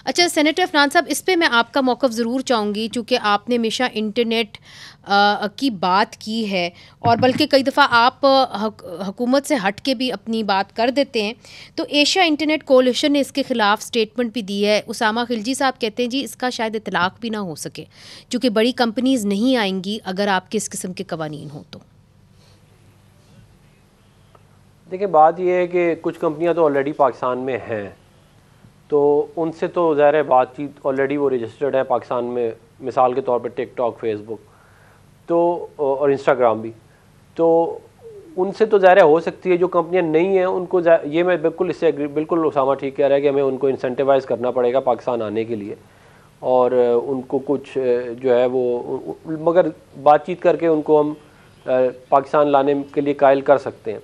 अच्छा सेनेटर अफनान साहब, इस पे मैं आपका मौक़िफ़ ज़रूर चाहूँगी, चूँकि आपने हमेशा इंटरनेट की बात की है और बल्कि कई दफ़ा आप हुकूमत से हट के भी अपनी बात कर देते हैं। तो एशिया इंटरनेट कोalition ने इसके ख़िलाफ़ स्टेटमेंट भी दी है। उसामा खिलजी साहब कहते हैं जी इसका शायद इतलाक़ भी ना हो सके, चूँकि बड़ी कंपनीज़ नहीं आएंगी अगर आपके इस किस्म के कवानीन हो तो। देखिए बात यह है कि कुछ कंपनियां तो ऑलरेडी पाकिस्तान में हैं, तो उनसे तो ज़ाहिर है बातचीत ऑलरेडी वो रजिस्टर्ड है पाकिस्तान में, मिसाल के तौर पे टिकटॉक, फेसबुक तो और इंस्टाग्राम भी, तो उनसे तो ज़ाहिर हो सकती है। जो कंपनियां नहीं हैं उनको ये मैं बिल्कुल इससे बिल्कुल उसामा ठीक कह रहा है कि हमें उनको इंसेंटिवाइज़ करना पड़ेगा पाकिस्तान आने के लिए, और उनको कुछ जो है वो मगर बातचीत करके उनको हम पाकिस्तान लाने के लिए कायल कर सकते हैं।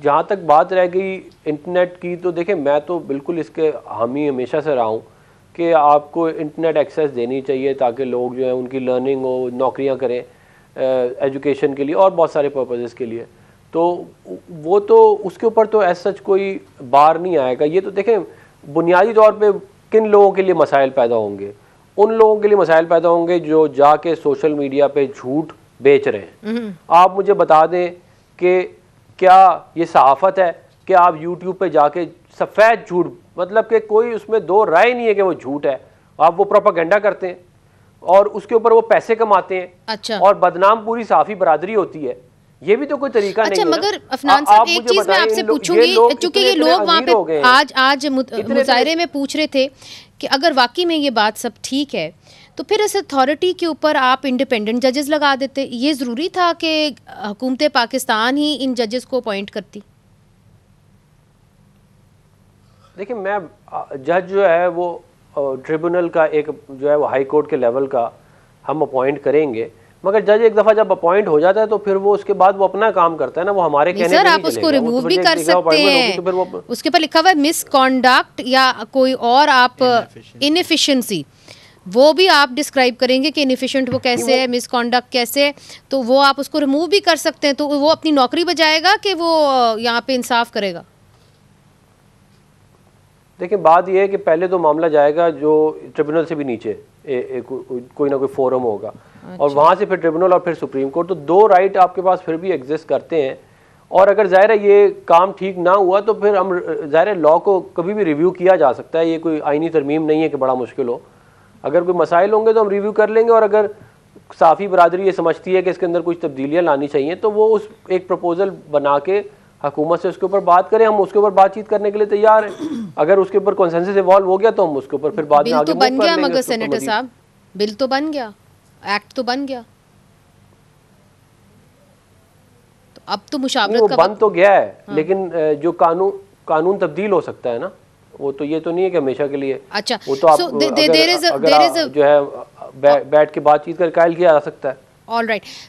जहाँ तक बात रह गई इंटरनेट की, तो देखें मैं तो बिल्कुल इसके हामी हमेशा से रहा हूँ कि आपको इंटरनेट एक्सेस देनी चाहिए ताकि लोग जो है उनकी लर्निंग हो, नौकरियाँ करें एजुकेशन के लिए और बहुत सारे पर्पसेस के लिए। तो वो तो उसके ऊपर तो ऐसा सच कोई बार नहीं आएगा। ये तो देखें बुनियादी तौर पे किन लोगों के लिए मसाइल पैदा होंगे, उन लोगों के लिए मसाइल पैदा होंगे जो जाके सोशल मीडिया पे झूठ बेच रहे हैं। आप मुझे बता दें कि क्या ये सहाफ़त है कि आप यूट्यूब पे जाके सफ़ेद झूठ, मतलब कि कोई उसमें दो राय नहीं है कि वो झूठ है, आप वो प्रोपेगेंडा करते हैं और उसके ऊपर वो पैसे कमाते हैं। अच्छा। और बदनाम पूरी साफ़ी बरादरी होती है। ये भी तो कोई तरीका नहीं है। मगर अफनान साहब एक चीज मैं आपसे पूछूंगी, क्योंकि ये लोग वहाँ पे आज मुजाहरे में पूछ रहे थे कि अगर वाकई में ये बात सब ठीक है तो फिर इस अथॉरिटी के ऊपर आप इंडिपेंडेंट जजेस लगा देते। ये ज़रूरी था कि हुकूमत पाकिस्तान ही इन जजेस को अपॉइंट करती? देखिए मैं जज जो है वो ट्रिब्यूनल का एक जो है वो हाई कोर्ट के लेवल का हम अपॉइंट करेंगे, मगर जज एक दफ़ा जब अपॉइंट हो जाता है तो फिर वो उसके बाद वो अपना काम करता है ना, वो हमारे कहने पे नहीं आप उसको रिमूव भी कर सकते हैं। तो फिर वो उसके ऊपर लिखा हुआ है मिसकॉन्डक्ट या कोई और आप इनएफिशिएंसी, वो भी आप डिस्क्राइब करेंगे कि इनएफिशिएंट वो कैसे है, मिसकॉन्डक्ट कैसे है, तो वो आप उसको रिमूव भी कर सकते हैं। तो वो अपनी नौकरी बजाएगा कि वो यहाँ पे इंसाफ करेगा? देखिए बात यह है कि पहले तो मामला जाएगा जो ट्रिब्यूनल से भी नीचे कोई ना कोई फोरम होगा। अच्छा। और वहाँ से फिर ट्रिब्यूनल और फिर सुप्रीम कोर्ट, तो दो राइट आपके पास फिर भी एग्जिस्ट करते हैं। और अगर ज़ाहिर है ये काम ठीक ना हुआ तो फिर हम ज़ाहिर है लॉ को कभी भी रिव्यू किया जा सकता है। ये कोई आईनी तरमीम नहीं है कि बड़ा मुश्किल हो। अगर कोई मसाइल होंगे तो हम रिव्यू कर लेंगे, और अगर साफ़ी बरादरी ये समझती है कि इसके अंदर कुछ तब्दीलियाँ लानी चाहिए तो वो उस एक प्रपोजल बना के हुकूमत से उसके ऊपर बात करें। हम उसके ऊपर बातचीत करने के लिए तैयार हैं। अगर उसके ऊपर कंसेंसस इवॉल्व हो गया तो हम उसके ऊपर फिर बाद में आगे बन गया। मगर सेनेटर साहब बिल तो बन गया, एक्ट तो बन गया, तो अब तो मुशावरत का बन तो गया है। हाँ। लेकिन जो कानून तब्दील हो सकता है ना, वो तो ये तो नहीं है कि हमेशा के लिए। अच्छा, वो तो आप जो है बैठ के बातचीत कर कायल किया जा सकता है। All right.